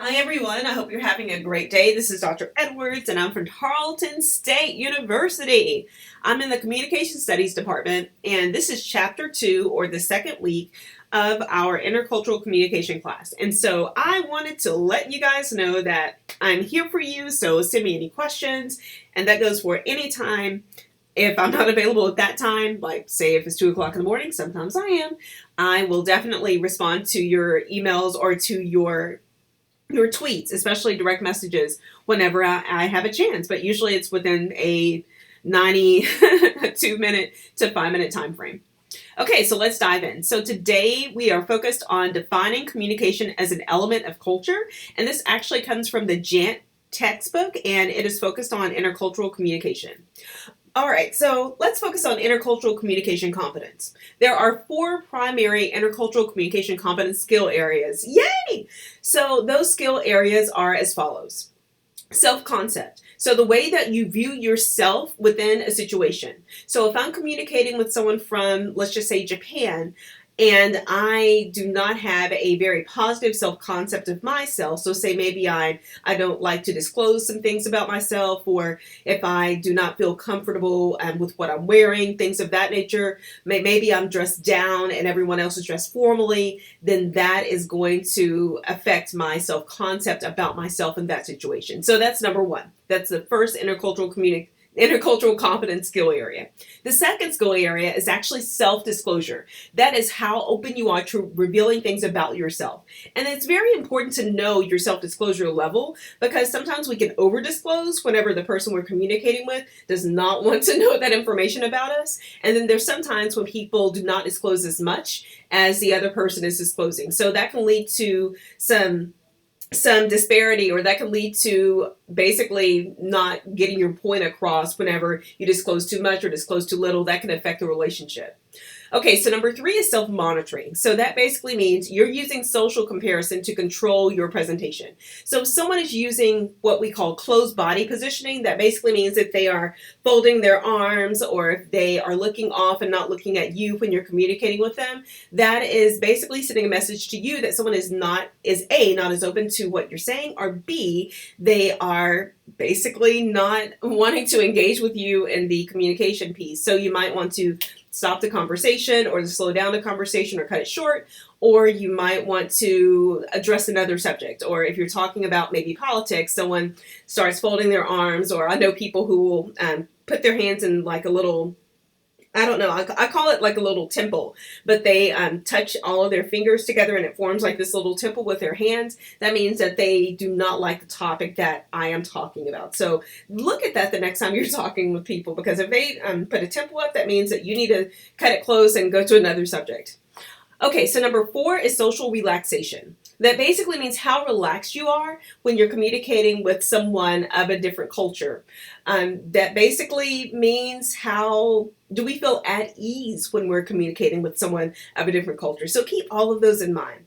Hi everyone, I hope you're having a great day. This is Dr. Edwards and I'm from Tarleton State University. I'm in the Communication Studies Department and this is Chapter 2 or the second week of our Intercultural Communication class. And so I wanted to let you guys know that I'm here for you, so send me any questions, and that goes for any time. If I'm not available at that time, like say if it's 2 o'clock in the morning, sometimes I am, I will definitely respond to your emails or to your tweets, especially direct messages, whenever I have a chance. But usually it's within a 2-minute to 5-minute time frame. Okay, so let's dive in. So today we are focused on defining communication as an element of culture. And this actually comes from the Jant textbook, and it is focused on intercultural communication. All right, so let's focus on intercultural communication competence. There are 4 primary intercultural communication competence skill areas. Yay! So those skill areas are as follows. Self-concept. So the way that you view yourself within a situation. So if I'm communicating with someone from, let's just say, Japan, and I do not have a very positive self-concept of myself, so say maybe I don't like to disclose some things about myself, or if I do not feel comfortable with what I'm wearing, things of that nature, maybe I'm dressed down and everyone else is dressed formally, then that is going to affect my self-concept about myself in that situation. So that's number 1. That's the first intercultural competence skill area. The second skill area is actually self-disclosure. That is how open you are to revealing things about yourself. And it's very important to know your self-disclosure level, because sometimes we can over-disclose whenever the person we're communicating with does not want to know that information about us. And then there's sometimes when people do not disclose as much as the other person is disclosing. So that can lead to some disparity, or that can lead to basically not getting your point across whenever you disclose too much or disclose too little. That can affect the relationship. Okay, so number 3 is self-monitoring. So that basically means you're using social comparison to control your presentation. So if someone is using what we call closed body positioning, that basically means that they are folding their arms, or if they are looking off and not looking at you when you're communicating with them, that is basically sending a message to you that someone is A, not as open to what you're saying, or B, they are basically not wanting to engage with you in the communication piece. So you might want to stop the conversation, or to slow down the conversation, or cut it short, or you might want to address another subject. Or if you're talking about maybe politics, someone starts folding their arms, or I know people who will put their hands in like a little, I don't know, I call it like a little temple, but they touch all of their fingers together and it forms like this little temple with their hands. That means that they do not like the topic that I am talking about. So look at that the next time you're talking with people, because if they put a temple up, that means that you need to cut it close and go to another subject. Okay, so number 4 is social relaxation. That basically means how relaxed you are when you're communicating with someone of a different culture. That basically means how do we feel at ease when we're communicating with someone of a different culture. So keep all of those in mind.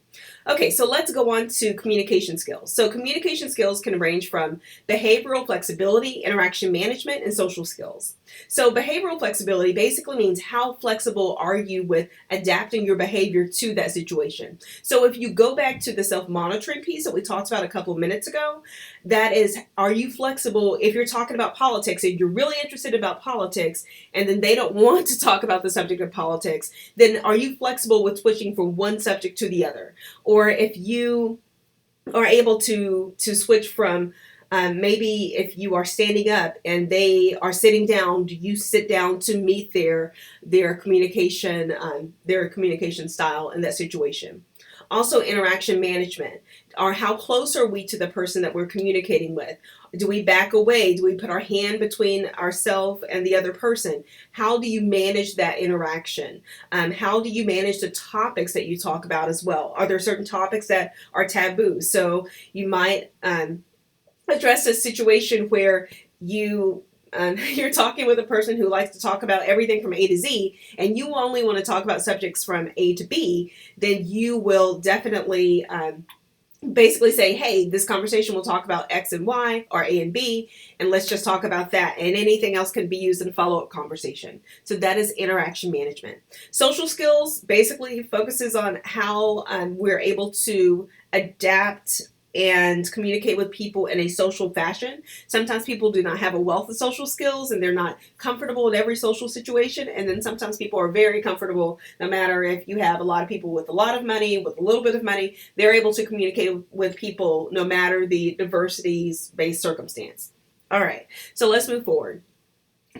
Okay, so let's go on to communication skills. So communication skills can range from behavioral flexibility, interaction management, and social skills. So behavioral flexibility basically means how flexible are you with adapting your behavior to that situation. So if you go back to the self-monitoring piece that we talked about a couple of minutes ago, that is, are you flexible if you're talking about politics, if you're really interested about politics, and then they don't want to talk about the subject of politics, then are you flexible with switching from one subject to the other? Or if you are able to switch from maybe if you are standing up and they are sitting down, do you sit down to meet their communication style in that situation? Also, interaction management, or how close are we to the person that we're communicating with? Do we back away? Do we put our hand between ourselves and the other person? How do you manage that interaction? How do you manage the topics that you talk about as well? Are there certain topics that are taboo? So you might address a situation where you're talking with a person who likes to talk about everything from A to Z, and you only want to talk about subjects from A to B, then you will definitely basically say, hey, this conversation will talk about X and Y, or A and B, and let's just talk about that, and anything else can be used in a follow-up conversation. So that is interaction management. Social skills basically focuses on how we're able to adapt and communicate with people in a social fashion. Sometimes people do not have a wealth of social skills and they're not comfortable in every social situation. And then sometimes people are very comfortable, no matter if you have a lot of people with a lot of money, with a little bit of money, they're able to communicate with people no matter the diversities-based circumstance. All right, so let's move forward.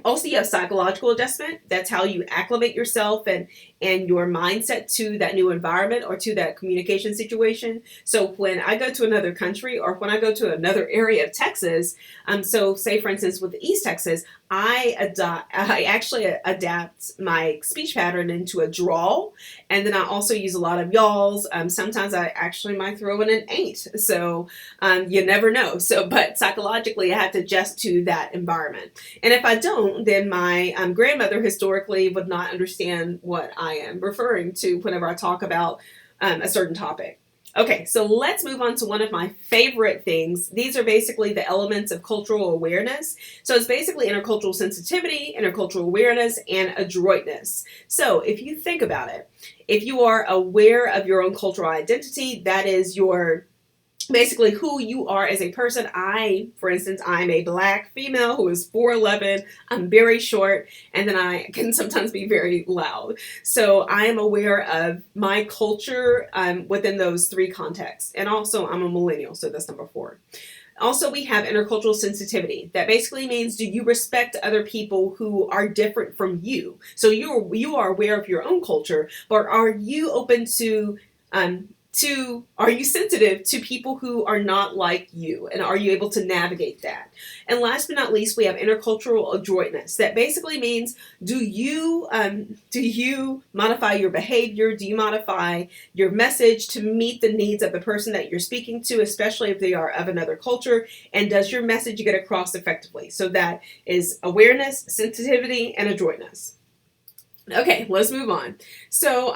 Also, you have psychological adjustment. That's how you acclimate yourself and your mindset to that new environment or to that communication situation. So when I go to another country or when I go to another area of Texas, so say for instance with East Texas, I actually adapt my speech pattern into a drawl, and then I also use a lot of y'alls. Sometimes I actually might throw in an ain't. So you never know. So, but psychologically, I have to adjust to that environment. And if I don't, then my grandmother historically would not understand what I am referring to whenever I talk about a certain topic. Okay, so let's move on to one of my favorite things. These are basically the elements of cultural awareness. So it's basically intercultural sensitivity, intercultural awareness, and adroitness. So if you think about it, if you are aware of your own cultural identity, that is your basically who you are as a person. For instance, I'm a Black female who is 4'11". I'm very short, and then I can sometimes be very loud. So I am aware of my culture within those three contexts. And also, I'm a millennial, so that's number 4. Also, we have intercultural sensitivity. That basically means, do you respect other people who are different from you? So you are aware of your own culture, but are you open to are you sensitive to people who are not like you, and are you able to navigate that? And last but not least, we have intercultural adroitness. That basically means, do you modify your behavior? Do you modify your message to meet the needs of the person that you're speaking to, especially if they are of another culture? And does your message get across effectively? So that is awareness, sensitivity, and adroitness. Okay, let's move on. So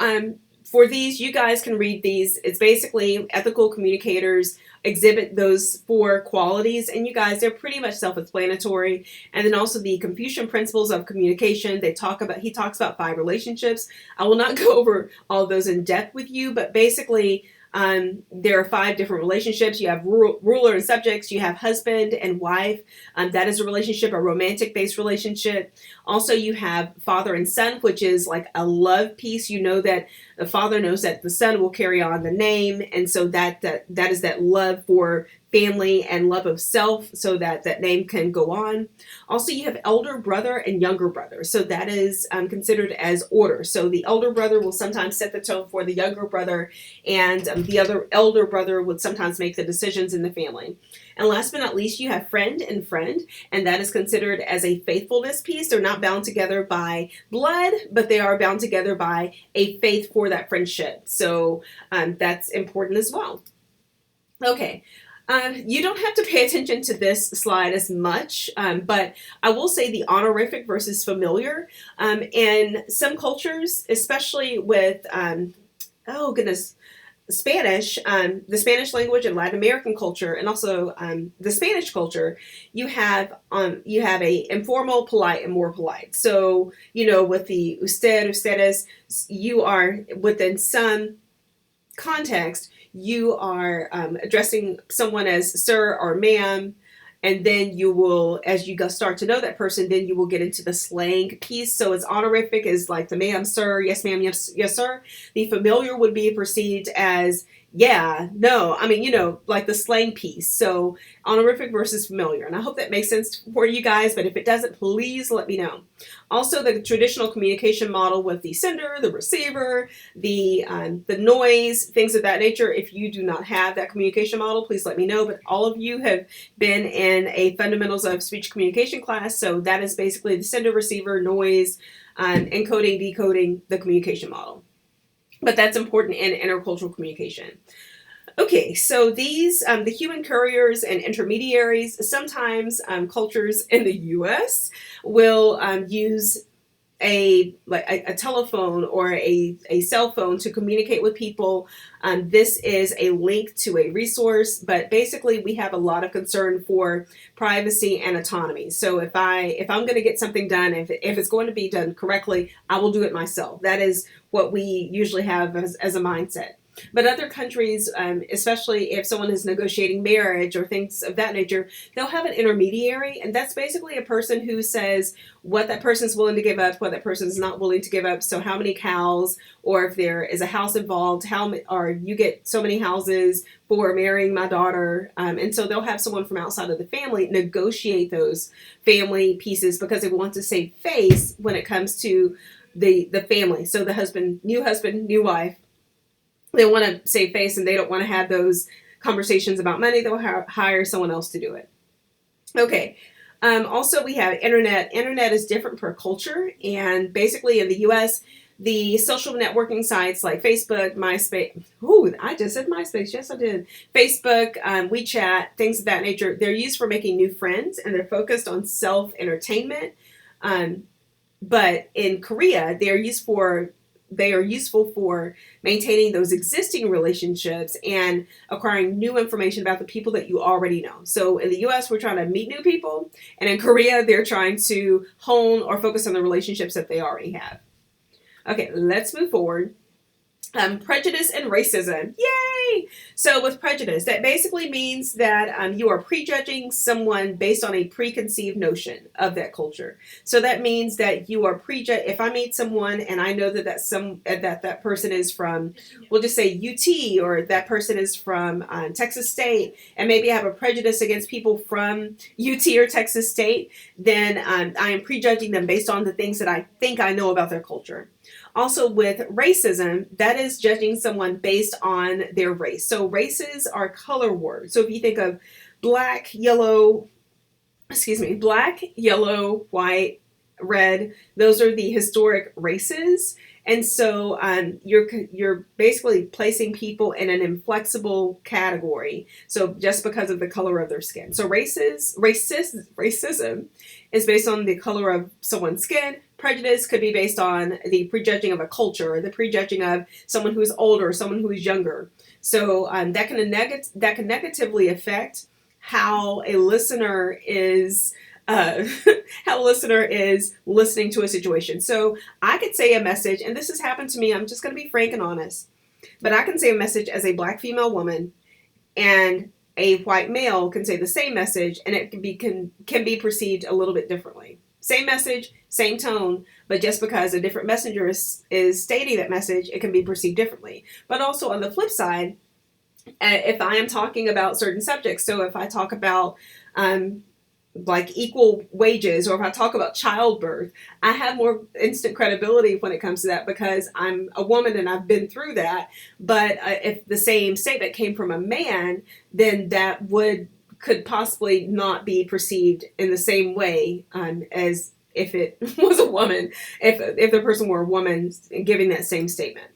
for these, you guys can read these. It's basically ethical communicators exhibit those 4 qualities, and you guys, they're pretty much self-explanatory. And then also the Confucian principles of communication. He talks about 5 relationships. I will not go over all of those in depth with you, but basically there are 5 different relationships. You have ruler and subjects. You have husband and wife. That is a relationship, a romantic-based relationship. Also, you have father and son, which is like a love piece. You know that the father knows that the son will carry on the name, and so that is that love for family and love of self, so that name can go on. Also, you have elder brother and younger brother. So that is considered as order. So the elder brother will sometimes set the tone for the younger brother, and the other elder brother would sometimes make the decisions in the family. And last but not least, you have friend and friend, and that is considered as a faithfulness piece. They're not bound together by blood, but they are bound together by a faith for that friendship. So that's important as well. Okay. You don't have to pay attention to this slide as much, but I will say the honorific versus familiar. In some cultures, especially with, Spanish, the Spanish language and Latin American culture, and also the Spanish culture, you have a informal, polite, and more polite. So, with the usted, ustedes, you are within some context, you are addressing someone as sir or ma'am, and then you will, as you start to know that person, then you will get into the slang piece. So it's honorific is like the ma'am, sir, yes ma'am, yes sir. The familiar would be perceived as yeah, no, like the slang piece. So honorific versus familiar. And I hope that makes sense for you guys, but if it doesn't, please let me know. Also, the traditional communication model with the sender, the receiver, the noise, things of that nature. If you do not have that communication model, please let me know. But all of you have been in a fundamentals of speech communication class. So that is basically the sender, receiver, noise, encoding, decoding, the communication model. But that's important in intercultural communication. Okay, so these, the human couriers and intermediaries, sometimes cultures in the U.S. will use a telephone or a cell phone to communicate with people. This is a link to a resource, but basically we have a lot of concern for privacy and autonomy. So if I'm going to get something done, if it's going to be done correctly, I will do it myself. That is what we usually have as a mindset. But other countries, especially if someone is negotiating marriage or things of that nature, they'll have an intermediary, and that's basically a person who says what that person's willing to give up, what that person's not willing to give up. So how many cows, or if there is a house involved, or you get so many houses for marrying my daughter. And so they'll have someone from outside of the family negotiate those family pieces because they want to save face when it comes to the family. So the husband, new wife, they want to save face and they don't want to have those conversations about money. They'll hire someone else to do it. Okay. Also, we have internet. Internet is different per culture. And basically in the U.S., the social networking sites like Facebook, MySpace. Ooh, I just said MySpace. Yes, I did. Facebook, WeChat, things of that nature. They're used for making new friends and they're focused on self-entertainment. But in Korea, they are useful for maintaining those existing relationships and acquiring new information about the people that you already know. So in the US, we're trying to meet new people, and in Korea, they're trying to hone or focus on the relationships that they already have. Okay, let's move forward. Prejudice and racism. Yay! So with prejudice, that basically means that you are prejudging someone based on a preconceived notion of that culture. So that means that you are if I meet someone and I know that that person is from, we'll just say UT, or that person is from Texas State, and maybe I have a prejudice against people from UT or Texas State, then I am prejudging them based on the things that I think I know about their culture. Also with racism, that is judging someone based on their race. So races are color words. So if you think of black, yellow, white, red, those are the historic races. And so you're basically placing people in an inflexible category. So just because of the color of their skin. So racism is based on the color of someone's skin. Prejudice could be based on the prejudging of a culture, or the prejudging of someone who is older, someone who is younger. So that can negatively affect how a listener is listening to a situation. So I could say a message, and this has happened to me. I'm just going to be frank and honest, but I can say a message as a black female woman, and a white male can say the same message, and it can be perceived a little bit differently. Same message, same tone, but just because a different messenger is stating that message, it can be perceived differently. But also on the flip side, if I am talking about certain subjects, so if I talk about like equal wages, or if I talk about childbirth, I have more instant credibility when it comes to that because I'm a woman and I've been through that. But if the same statement came from a man, then that could possibly not be perceived in the same way as if it was a woman, if the person were a woman giving that same statement.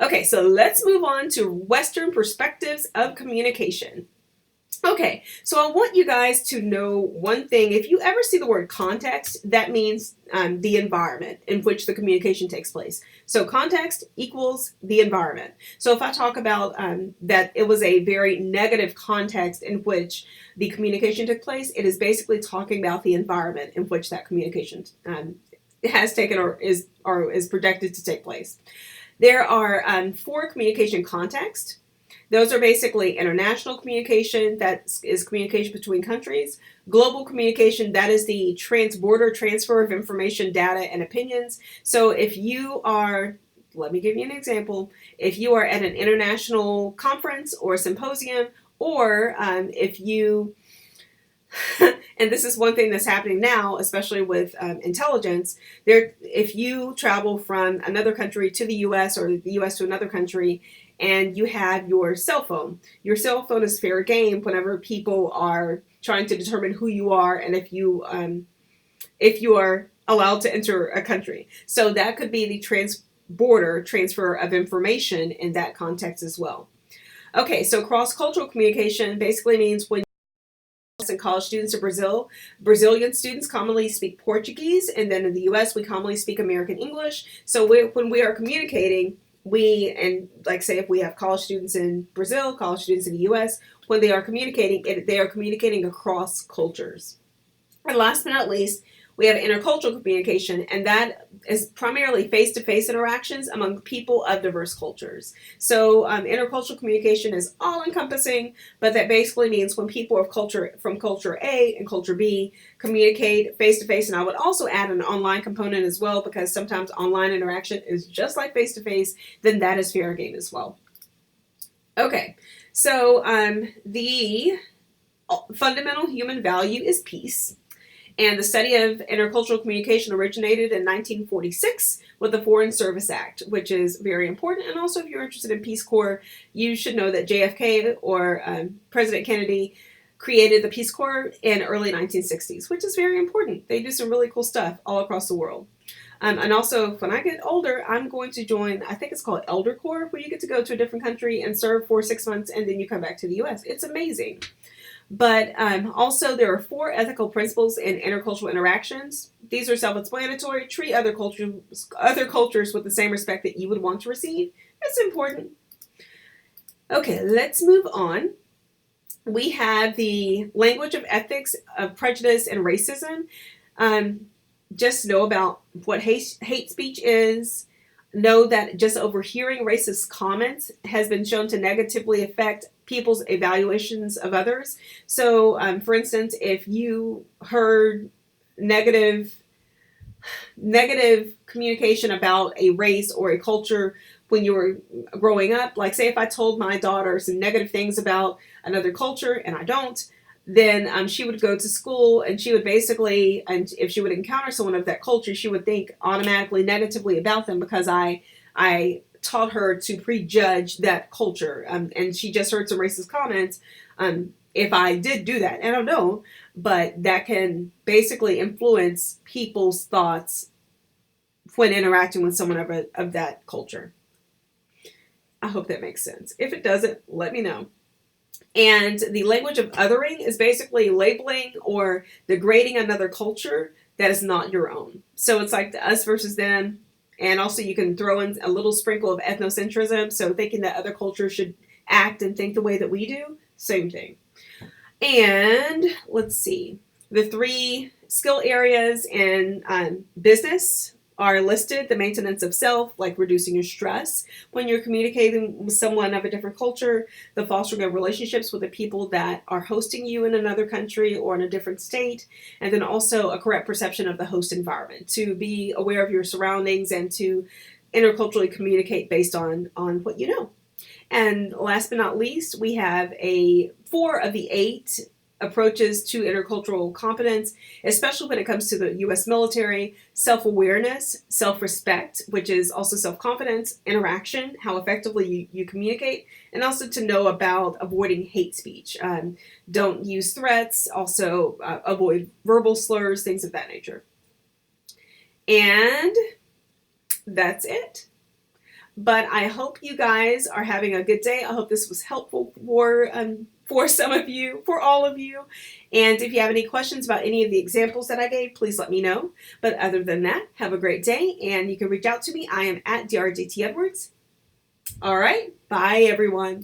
Okay, so let's move on to Western perspectives of communication. Okay, so I want you guys to know one thing. If you ever see the word context, that means the environment in which the communication takes place. So context equals the environment. So if I talk about that it was a very negative context in which the communication took place, it is basically talking about the environment in which that communication has taken or is projected to take place. There are 4 communication contexts. Those are basically international communication, that is communication between countries. Global communication, that is the border transfer of information, data, and opinions. So if you are, let me give you an example. If you are at an international conference or symposium, or if you, and this is one thing that's happening now, especially with intelligence, if you travel from another country to the U.S. or the U.S. to another country, and you have your cell phone is fair game whenever people are trying to determine who you are and if you are allowed to enter a country. So that could be the border transfer of information in that context as well. Okay, so cross-cultural communication basically means when and college students in Brazil, Brazilian students commonly speak Portuguese, and then in the U.S. we commonly speak American English. So when we are communicating, say if we have college students in Brazil, college students in the U.S., when they are communicating, they are communicating across cultures. And last but not least, We have intercultural communication, and that is primarily face-to-face interactions among people of diverse cultures. So intercultural communication is all-encompassing, but that basically means when people of culture from culture A and culture B communicate face-to-face, and I would also add an online component as well, because sometimes online interaction is just like face-to-face, then that is fair game as well. Okay, so the fundamental human value is peace. And the study of intercultural communication originated in 1946 with the Foreign Service Act, which is very important. And also, if you're interested in Peace Corps, you should know that JFK, or President Kennedy, created the Peace Corps in early 1960s, which is very important. They do some really cool stuff all across the world. And also, when I get older, I'm going to join, I think it's called Elder Corps, where you get to go to a different country and serve for 6 months, and then you come back to the U.S. It's amazing. But also, there are 4 ethical principles in intercultural interactions. These are self-explanatory. Treat other cultures with the same respect that you would want to receive. It's important. Okay, let's move on. We have the language of ethics of prejudice and racism. Just know about what hate speech is. Know that just overhearing racist comments has been shown to negatively affect people's evaluations of others. So, for instance, if you heard negative communication about a race or a culture when you were growing up, like say if I told my daughter some negative things about another culture and I don't, then she would go to school and she would basically, and if she would encounter someone of that culture, she would think automatically negatively about them because I taught her to prejudge that culture. And she just heard some racist comments. If I did do that, and I don't know, but that can basically influence people's thoughts when interacting with someone of that culture. I hope that makes sense. If it doesn't, let me know. And the language of othering is basically labeling or degrading another culture that is not your own. So it's like the us versus them. And also you can throw in a little sprinkle of ethnocentrism. So thinking that other cultures should act and think the way that we do. Same thing. And let's see. The 3 skill areas in business are listed. The maintenance of self, like reducing your stress when you're communicating with someone of a different culture, the fostering of relationships with the people that are hosting you in another country or in a different state, and then also a correct perception of the host environment, to be aware of your surroundings and to interculturally communicate based on what you know. And last but not least, we have 4 of the 8 approaches to intercultural competence, especially when it comes to the U.S. military: self-awareness, self-respect, which is also self-confidence, interaction, how effectively you communicate, and also to know about avoiding hate speech. Don't use threats, also avoid verbal slurs, things of that nature. And that's it. But I hope you guys are having a good day. I hope this was helpful for some of you, for all of you. And if you have any questions about any of the examples that I gave, please let me know. But other than that, have a great day, and you can reach out to me. I am at DRJT Edwards. All right, bye everyone.